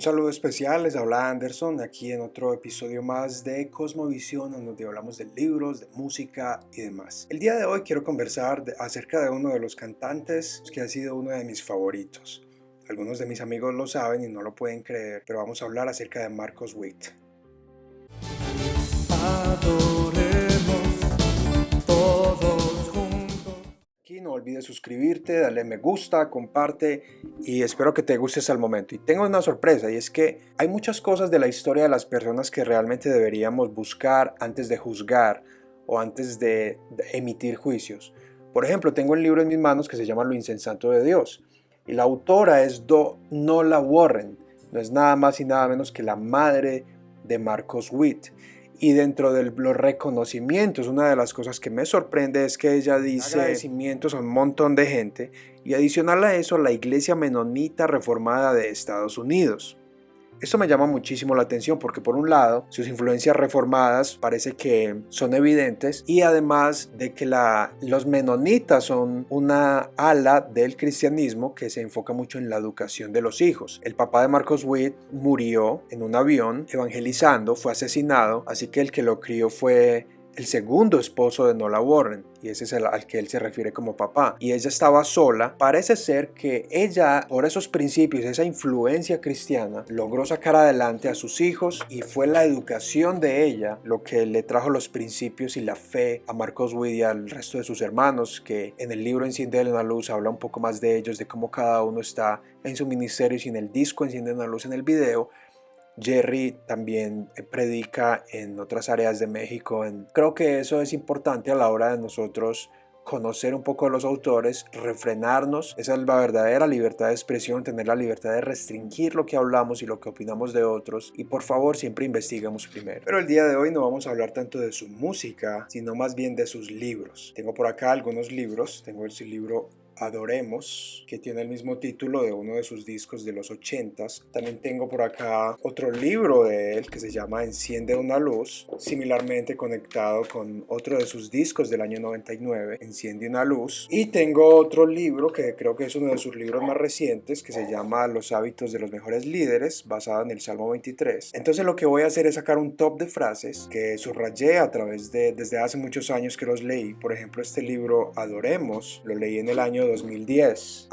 saludo especial, les habla Anderson aquí en otro episodio más de Cosmovisión, en donde hablamos de libros, de música y demás. El día de hoy quiero conversar acerca de uno de los cantantes que ha sido uno de mis favoritos. Algunos de mis amigos lo saben y no lo pueden creer, pero vamos a hablar acerca de Marcos Witt. Aquí no olvides suscribirte, darle me gusta, comparte y espero que te gustes al momento. Y tengo una sorpresa, y es que hay muchas cosas de la historia de las personas que realmente deberíamos buscar antes de juzgar o antes de emitir juicios. Por ejemplo, tengo un libro en mis manos que se llama Lo insensato de Dios y la autora es Nola Warren, no es nada más y nada menos que la madre de Marcos Witt. Y dentro de los reconocimientos, una de las cosas que me sorprende es que ella dice agradecimientos a un montón de gente y adicional a eso la iglesia menonita reformada de Estados Unidos. Esto me llama muchísimo la atención porque por un lado sus influencias reformadas parece que son evidentes y además de que los menonitas son una ala del cristianismo que se enfoca mucho en la educación de los hijos. El papá de Marcos Witt murió en un avión evangelizando, fue asesinado, así que el que lo crió fue el segundo esposo de Nola Warren, y ese es al que él se refiere como papá, y ella estaba sola. Parece ser que ella, por esos principios, esa influencia cristiana, logró sacar adelante a sus hijos y fue la educación de ella lo que le trajo los principios y la fe a Marcos Witt y al resto de sus hermanos, que en el libro Enciende una luz habla un poco más de ellos, de cómo cada uno está en su ministerio, y en el disco Enciende una luz en el video Jerry también predica en otras áreas de México. Creo que eso es importante a la hora de nosotros conocer un poco de los autores, refrenarnos. Esa es la verdadera libertad de expresión, tener la libertad de restringir lo que hablamos y lo que opinamos de otros, y por favor siempre investigamos primero. Pero el día de hoy no vamos a hablar tanto de su música, sino más bien de sus libros. Tengo por acá algunos libros. Tengo su libro Adoremos, que tiene el mismo título de uno de sus discos de los 80s. También tengo por acá otro libro de él que se llama Enciende una luz, similarmente conectado con otro de sus discos del año 99, Enciende una luz. Y tengo otro libro que creo que es uno de sus libros más recientes, que se llama Los hábitos de los mejores líderes, basado en el Salmo 23. Entonces lo que voy a hacer es sacar un top de frases que subrayé a través desde hace muchos años que los leí. Por ejemplo, este libro Adoremos lo leí en el año 2010,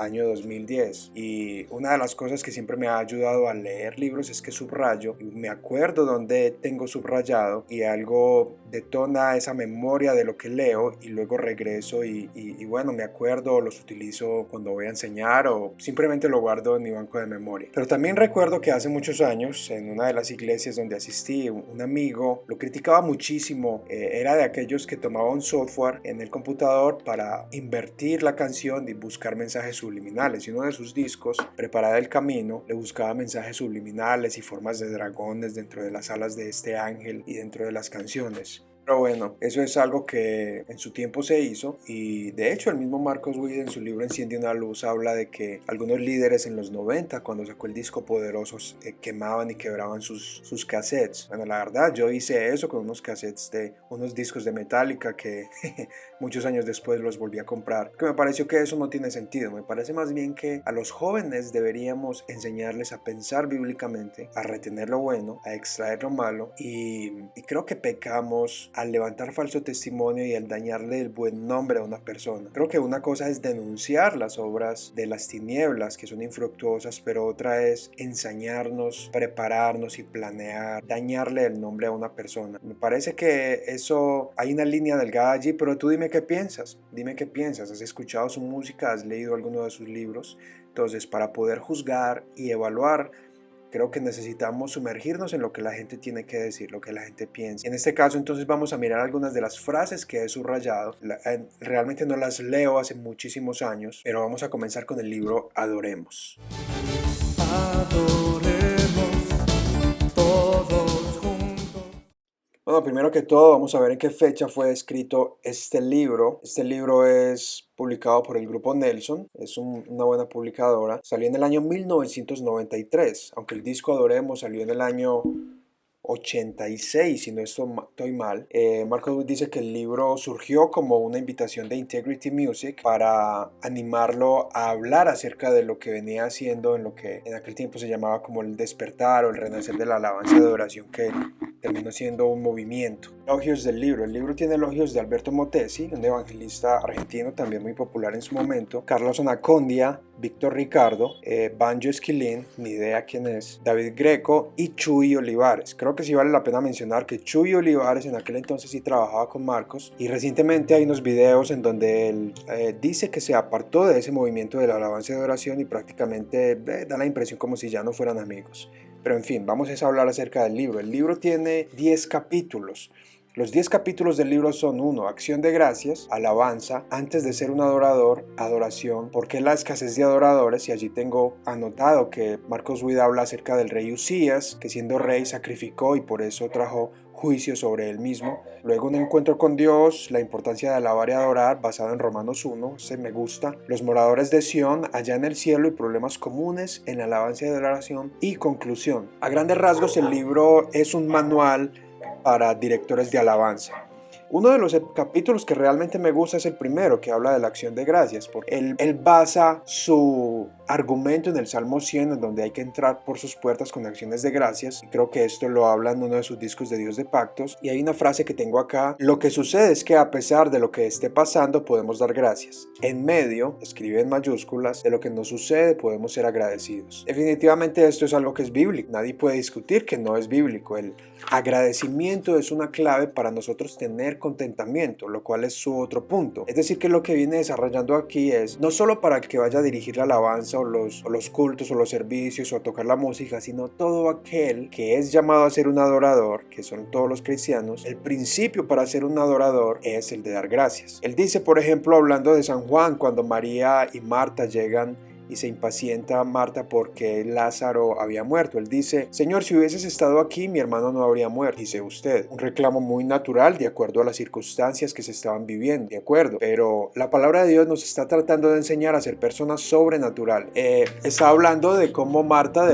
y una de las cosas que siempre me ha ayudado a leer libros es que subrayo y me acuerdo dónde tengo subrayado, y algo detona esa memoria de lo que leo y luego regreso y bueno, me acuerdo, los utilizo cuando voy a enseñar o simplemente lo guardo en mi banco de memoria. Pero también recuerdo que hace muchos años en una de las iglesias donde asistí, un amigo lo criticaba muchísimo. Era de aquellos que tomaba un software en el computador para invertir la canción y buscar mensajes subliminales, y uno de sus discos, Preparad el camino, le buscaba mensajes subliminales y formas de dragones dentro de las alas de este ángel y dentro de las canciones. Pero bueno, eso es algo que en su tiempo se hizo, y de hecho el mismo Marcos Witt en su libro Enciende una luz habla de que algunos líderes en los 90, cuando sacó el disco Poderosos, quemaban y quebraban sus cassettes. Bueno, la verdad yo hice eso con unos cassettes de unos discos de Metallica que muchos años después los volví a comprar, que me pareció que eso no tiene sentido. Me parece más bien que a los jóvenes deberíamos enseñarles a pensar bíblicamente, a retener lo bueno, a extraer lo malo, y creo que pecamos al levantar falso testimonio y al dañarle el buen nombre a una persona. Creo que una cosa es denunciar las obras de las tinieblas que son infructuosas, pero otra es ensañarnos, prepararnos y planear dañarle el nombre a una persona. Me parece que eso, hay una línea delgada allí, pero tú dime qué piensas, ¿has escuchado su música? ¿Has leído alguno de sus libros? Entonces, para poder juzgar y evaluar, creo que necesitamos sumergirnos en lo que la gente tiene que decir, lo que la gente piensa. En este caso, entonces, vamos a mirar algunas de las frases que he subrayado. Realmente no las leo hace muchísimos años, pero vamos a comenzar con el libro Adoremos. Adoremos todos juntos. Bueno, primero que todo, vamos a ver en qué fecha fue escrito este libro. Este libro es publicado por el Grupo Nelson, es una buena publicadora. Salió en el año 1993, aunque el disco Adoremos salió en el año 86, si no estoy mal. Marcos Witt dice que el libro surgió como una invitación de Integrity Music para animarlo a hablar acerca de lo que venía haciendo en lo que en aquel tiempo se llamaba como el despertar o el renacer de la alabanza de adoración, que terminó siendo un movimiento. Elogios del libro. El libro tiene elogios de Alberto Motesi, un evangelista argentino también muy popular en su momento, Carlos Anacondia, Víctor Ricardo, Banjo Esquilín, ni idea quién es, David Greco y Chuy Olivares. Creo que sí vale la pena mencionar que Chuy Olivares en aquel entonces sí trabajaba con Marcos, y recientemente hay unos videos en donde él dice que se apartó de ese movimiento de la alabanza y adoración y prácticamente da la impresión como si ya no fueran amigos. Pero en fin, vamos a hablar acerca del libro. El libro tiene 10 capítulos. Los 10 capítulos del libro son: 1. Acción de gracias, alabanza, antes de ser un adorador, adoración, ¿por qué la escasez de adoradores? Y allí tengo anotado que Marcos Witt habla acerca del rey Usías, que siendo rey sacrificó y por eso trajo juicio sobre él mismo. Luego un encuentro con Dios, la importancia de alabar y adorar, basado en Romanos 1, ese me gusta. Los moradores de Sión, allá en el cielo, y problemas comunes en la alabanza y adoración. Y conclusión. A grandes rasgos el libro es un manual para directores de alabanza. Uno de los capítulos que realmente me gusta es el primero, que habla de la acción de gracias, porque él basa su argumento en el Salmo 100, en donde hay que entrar por sus puertas con acciones de gracias, y creo que esto lo habla en uno de sus discos de Dios de Pactos, y hay una frase que tengo acá: lo que sucede es que a pesar de lo que esté pasando podemos dar gracias. En medio, escribe en mayúsculas, de lo que nos sucede podemos ser agradecidos. Definitivamente esto es algo que es bíblico, nadie puede discutir que no es bíblico. El agradecimiento es una clave para nosotros tener contentamiento, lo cual es su otro punto. Es decir, que lo que viene desarrollando aquí es no solo para el que vaya a dirigir la alabanza o los cultos o los servicios o a tocar la música, sino todo aquel que es llamado a ser un adorador, que son todos los cristianos. El principio para ser un adorador es el de dar gracias. Él dice, por ejemplo, hablando de San Juan, cuando María y Marta llegan y se impacienta Marta porque Lázaro había muerto. Él dice: Señor, si hubieses estado aquí, mi hermano no habría muerto. Dice usted, un reclamo muy natural de acuerdo a las circunstancias que se estaban viviendo, de acuerdo, pero la palabra de Dios nos está tratando de enseñar a ser personas sobrenatural. Está hablando de cómo Marta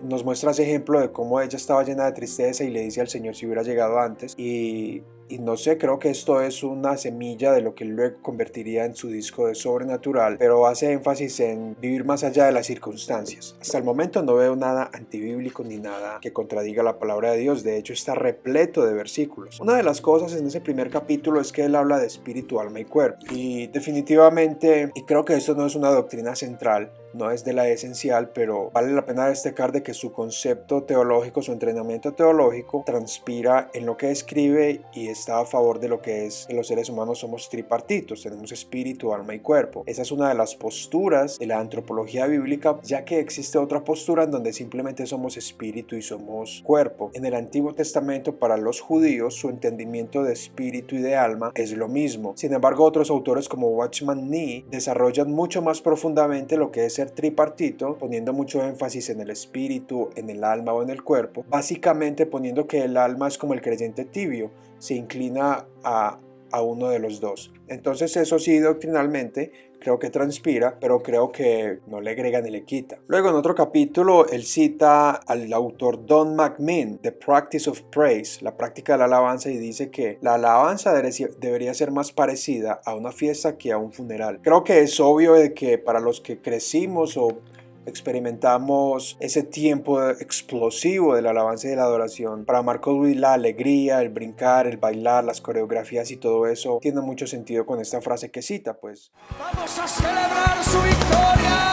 nos muestra ese ejemplo de cómo ella estaba llena de tristeza y le dice al Señor si hubiera llegado antes, y no sé, creo que esto es una semilla de lo que luego convertiría en su disco de Sobrenatural, pero hace énfasis en vivir más allá de las circunstancias. Hasta el momento no veo nada antibíblico ni nada que contradiga la palabra de Dios. De hecho, está repleto de versículos. Una de las cosas en ese primer capítulo es que él habla de espíritu, alma y cuerpo. Y definitivamente, y creo que esto no es una doctrina central, no es de la esencial, pero vale la pena destacar de que su concepto teológico, su entrenamiento teológico transpira en lo que escribe y está a favor de lo que es que los seres humanos somos tripartitos, tenemos espíritu, alma y cuerpo. Esa es una de las posturas de la antropología bíblica, ya que existe otra postura en donde simplemente somos espíritu y somos cuerpo. En el Antiguo Testamento, para los judíos, su entendimiento de espíritu y de alma es lo mismo. Sin embargo, otros autores como Watchman Nee desarrollan mucho más profundamente lo que es ser tripartito, poniendo mucho énfasis en el espíritu, en el alma o en el cuerpo, básicamente poniendo que el alma es como el creyente tibio, se inclina a uno de los dos. Entonces eso sí, doctrinalmente creo que transpira, pero creo que no le agrega ni le quita. Luego en otro capítulo él cita al autor Don McMinn, The Practice of Praise, la práctica de la alabanza, y dice que la alabanza debería ser más parecida a una fiesta que a un funeral. Creo que es obvio de que para los que crecimos o experimentamos ese tiempo explosivo de la alabanza y de la adoración, para Marcos Witt la alegría, el brincar, el bailar, las coreografías y todo eso tiene mucho sentido con esta frase que cita, pues. ¡Vamos a celebrar su victoria!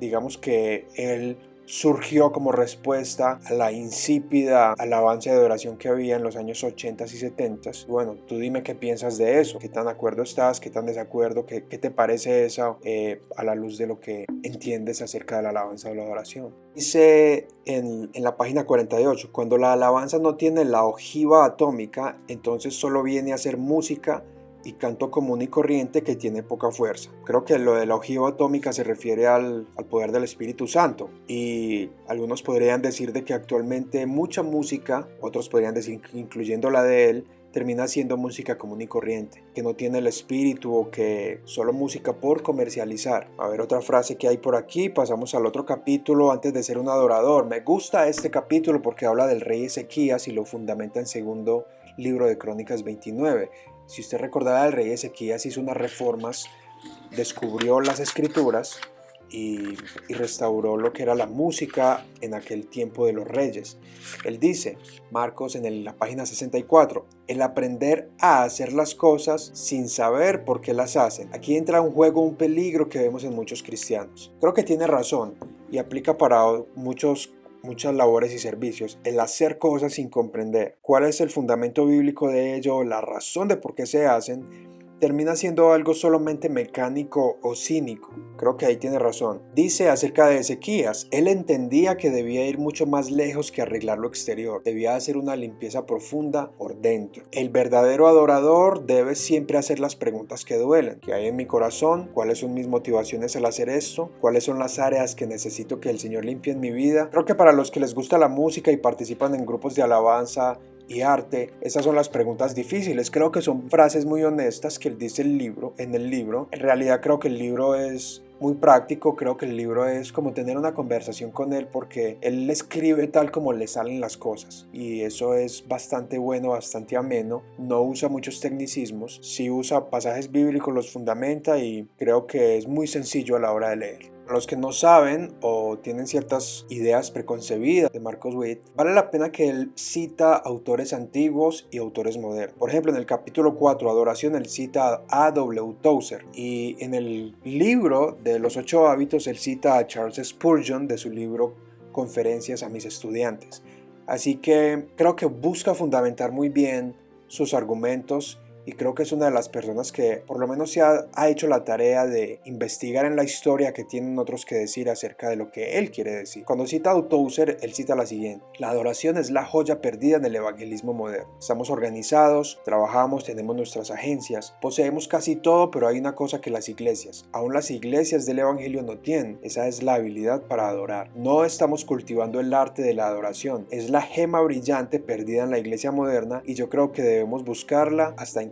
Digamos que él surgió como respuesta a la insípida alabanza y adoración que había en los años 80 y 70. Bueno, tú dime qué piensas de eso, qué tan de acuerdo estás, qué tan desacuerdo, qué te parece eso a la luz de lo que entiendes acerca de la alabanza o la adoración. Dice en la página 48, cuando la alabanza no tiene la ojiva atómica, entonces solo viene a ser música y canto común y corriente que tiene poca fuerza. Creo que lo de la ojiva atómica se refiere al poder del Espíritu Santo, y algunos podrían decir de que actualmente mucha música, otros podrían decir incluyendo la de él, termina siendo música común y corriente, que no tiene el espíritu o que solo música por comercializar. A ver, otra frase que hay por aquí, pasamos al otro capítulo antes de ser un adorador. Me gusta este capítulo porque habla del rey Ezequías y lo fundamenta en segundo libro de Crónicas 29. Si usted recordará, el rey Ezequías hizo unas reformas, descubrió las escrituras y restauró lo que era la música en aquel tiempo de los reyes. Él dice, Marcos en la página 64, el aprender a hacer las cosas sin saber por qué las hacen. Aquí entra un juego, un peligro que vemos en muchos cristianos. Creo que tiene razón y aplica para muchas labores y servicios, el hacer cosas sin comprender cuál es el fundamento bíblico de ello, la razón de por qué se hacen, termina siendo algo solamente mecánico o cínico. Creo que ahí tiene razón. Dice acerca de Ezequías, él entendía que debía ir mucho más lejos que arreglar lo exterior, debía hacer una limpieza profunda por dentro. El verdadero adorador debe siempre hacer las preguntas que duelen. ¿Qué hay en mi corazón? ¿Cuáles son mis motivaciones al hacer esto? ¿Cuáles son las áreas que necesito que el Señor limpie en mi vida? Creo que para los que les gusta la música y participan en grupos de alabanza y arte, esas son las preguntas difíciles. Creo que son frases muy honestas que él dice en el libro. En realidad creo que el libro es muy práctico, creo que el libro es como tener una conversación con él porque él escribe tal como le salen las cosas y eso es bastante bueno, bastante ameno. No usa muchos tecnicismos, sí usa pasajes bíblicos, los fundamenta y creo que es muy sencillo a la hora de leer. Para los que no saben o tienen ciertas ideas preconcebidas de Marcos Witt, vale la pena que él cita autores antiguos y autores modernos. Por ejemplo, en el capítulo 4, Adoración, él cita a A.W. Tozer y en el libro de los 8 hábitos él cita a Charles Spurgeon de su libro Conferencias a mis estudiantes. Así que creo que busca fundamentar muy bien sus argumentos y creo que es una de las personas que por lo menos ha hecho la tarea de investigar en la historia que tienen otros que decir acerca de lo que él quiere decir. Cuando cita a Tozer, él cita la siguiente: la adoración es la joya perdida en el evangelismo moderno. Estamos organizados, trabajamos, tenemos nuestras agencias, poseemos casi todo, pero hay una cosa que las iglesias, aún las iglesias del evangelio no tienen, esa es la habilidad para adorar. No estamos cultivando el arte de la adoración, es la gema brillante perdida en la iglesia moderna y yo creo que debemos buscarla hasta encontrarla.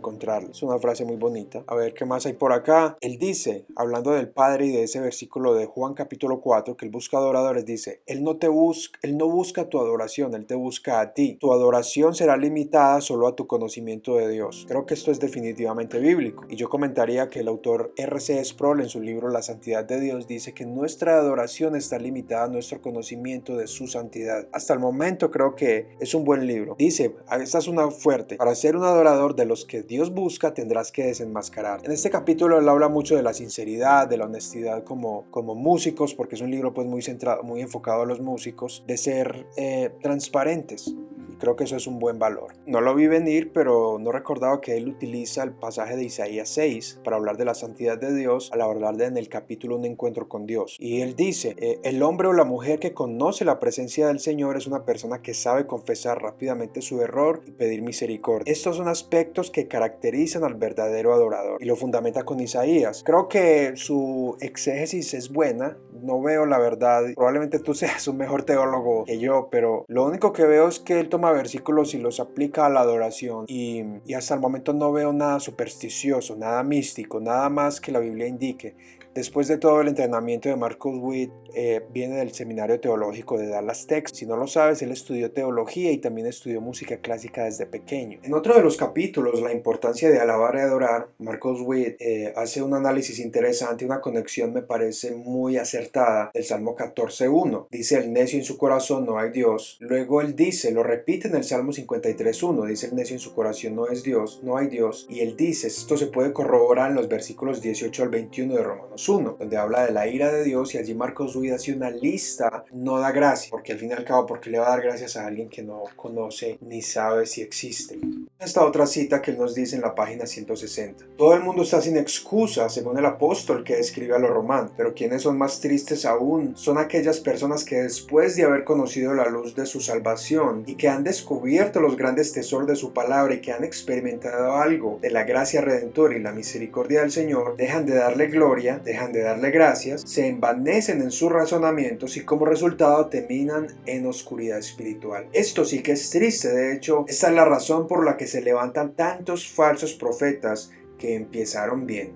Es una frase muy bonita. A ver qué más hay por acá. Él dice, hablando del Padre y de ese versículo de Juan capítulo 4, que él busca adoradores, dice, él no busca tu adoración, él te busca a ti. Tu adoración será limitada solo a tu conocimiento de Dios. Creo que esto es definitivamente bíblico. Y yo comentaría que el autor R.C. Sproul en su libro La Santidad de Dios dice que nuestra adoración está limitada a nuestro conocimiento de su santidad. Hasta el momento creo que es un buen libro. Dice, esta es una fuerte, para ser un adorador de los que Dios busca tendrás que desenmascarar. En este capítulo él habla mucho de la sinceridad, de la honestidad como músicos, porque es un libro pues muy centrado, muy enfocado a los músicos, de ser transparentes. Creo que eso es un buen valor. No lo vi venir, pero no recordaba que él utiliza el pasaje de Isaías 6 para hablar de la santidad de Dios al hablar en el capítulo Un encuentro con Dios. Y él dice, el hombre o la mujer que conoce la presencia del Señor es una persona que sabe confesar rápidamente su error y pedir misericordia. Estos son aspectos que caracterizan al verdadero adorador y lo fundamenta con Isaías. Creo que su exégesis es buena. No veo la verdad. Probablemente tú seas un mejor teólogo que yo, pero lo único que veo es que él toma versículos y los aplica a la adoración y hasta el momento no veo nada supersticioso, nada místico, nada más que la Biblia indique. Después de todo el entrenamiento de Marcos Witt, viene del seminario teológico de Dallas, Texas. Si no lo sabes, él estudió teología y también estudió música clásica desde pequeño. En otro de los capítulos, La importancia de alabar y adorar, Marcos Witt hace un análisis interesante, una conexión me parece muy acertada del Salmo 14.1. Dice, el necio en su corazón no hay Dios. Luego él dice, lo repite en el Salmo 53.1, dice, el necio en su corazón no es Dios, no hay Dios. Y él dice, esto se puede corroborar en los versículos 18 al 21 de Romanos 1, donde habla de la ira de Dios y allí Marcos Witt hace una lista, no da gracias, porque al fin y al cabo, ¿por qué le va a dar gracias a alguien que no conoce ni sabe si existe? Esta otra cita que él nos dice en la página 160. Todo el mundo está sin excusa, según el apóstol que escribe a los romanos, pero quienes son más tristes aún son aquellas personas que después de haber conocido la luz de su salvación y que han descubierto los grandes tesoros de su palabra y que han experimentado algo de la gracia redentora y la misericordia del Señor, dejan de darle gloria, dejan de darle gracias, se envanecen en sus razonamientos y como resultado terminan en oscuridad espiritual. Esto sí que es triste, de hecho, esta es la razón por la que se levantan tantos falsos profetas que empezaron bien.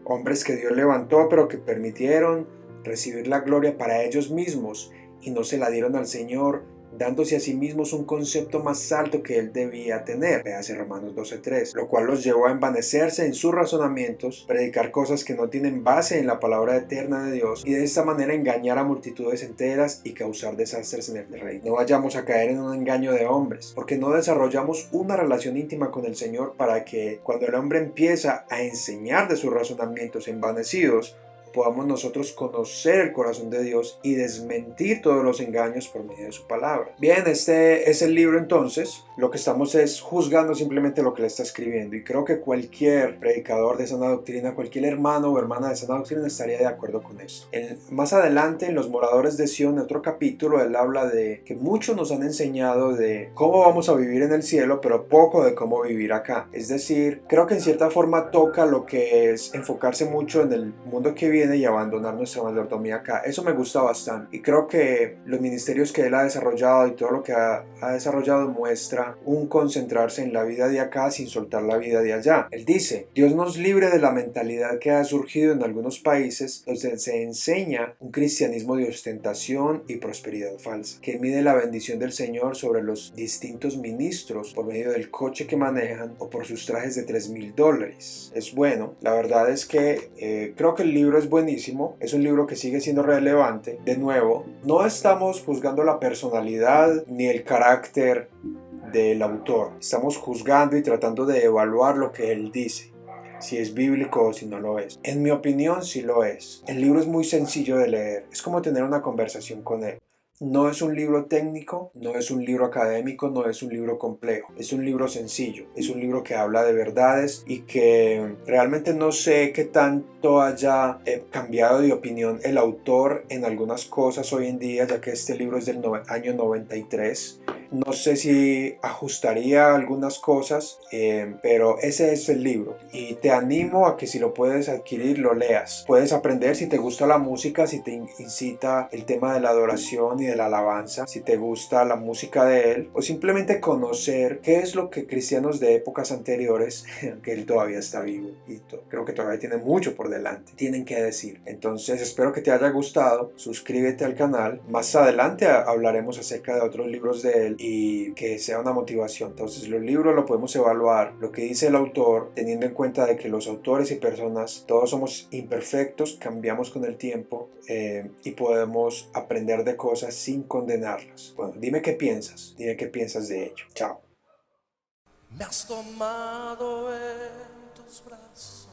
Hombres que Dios levantó pero que permitieron recibir la gloria para ellos mismos y no se la dieron al Señor, dándose a sí mismos un concepto más alto que él debía tener, véase Romanos 12:3, lo cual los llevó a envanecerse en sus razonamientos, predicar cosas que no tienen base en la palabra eterna de Dios y de esta manera engañar a multitudes enteras y causar desastres en el reino. No vayamos a caer en un engaño de hombres, porque no desarrollamos una relación íntima con el Señor para que cuando el hombre empieza a enseñar de sus razonamientos envanecidos, podamos nosotros conocer el corazón de Dios y desmentir todos los engaños por medio de su palabra. Bien, este es el libro entonces. Lo que estamos es juzgando simplemente lo que le está escribiendo y creo que cualquier predicador de sana doctrina, cualquier hermano o hermana de sana doctrina estaría de acuerdo con esto. Más adelante en Los Moradores de Sion, en otro capítulo, él habla de que muchos nos han enseñado de cómo vamos a vivir en el cielo, pero poco de cómo vivir acá. Es decir, creo que en cierta forma toca lo que es enfocarse mucho en el mundo que viene y abandonar nuestra mayordomía acá. Eso me gusta bastante y creo que los ministerios que él ha desarrollado y todo lo que ha desarrollado muestra un concentrarse en la vida de acá sin soltar la vida de allá. Él dice: Dios nos libre de la mentalidad que ha surgido en algunos países donde se enseña un cristianismo de ostentación y prosperidad falsa, que mide la bendición del Señor sobre los distintos ministros por medio del coche que manejan o por sus trajes de $3,000. Es bueno, la verdad es que creo que el libro es buenísimo, es un libro que sigue siendo relevante. De nuevo, no estamos juzgando la personalidad ni el carácter del autor, estamos juzgando y tratando de evaluar lo que él dice, si es bíblico o si no lo es. En mi opinión, sí lo es. El libro es muy sencillo de leer, es como tener una conversación con él. No es un libro técnico, no es un libro académico, no es un libro complejo, es un libro sencillo, es un libro que habla de verdades y que realmente no sé qué tanto haya cambiado de opinión el autor en algunas cosas hoy en día, ya que este libro es del año 93. No sé si ajustaría algunas cosas, pero ese es el libro y te animo a que si lo puedes adquirir lo leas. Puedes aprender si te gusta la música, si te incita el tema de la adoración y de la alabanza, si te gusta la música de él o simplemente conocer qué es lo que cristianos de épocas anteriores, que él todavía está vivo y creo que todavía tiene mucho por delante, tienen que decir. Entonces espero que te haya gustado, suscríbete al canal, más adelante hablaremos acerca de otros libros de él y que sea una motivación. Entonces los libros lo podemos evaluar, lo que dice el autor, teniendo en cuenta de que los autores y personas, todos somos imperfectos, cambiamos con el tiempo y podemos aprender de cosas sin condenarlas. Bueno, dime qué piensas de ello. Chao. Me has tomado en tus brazos.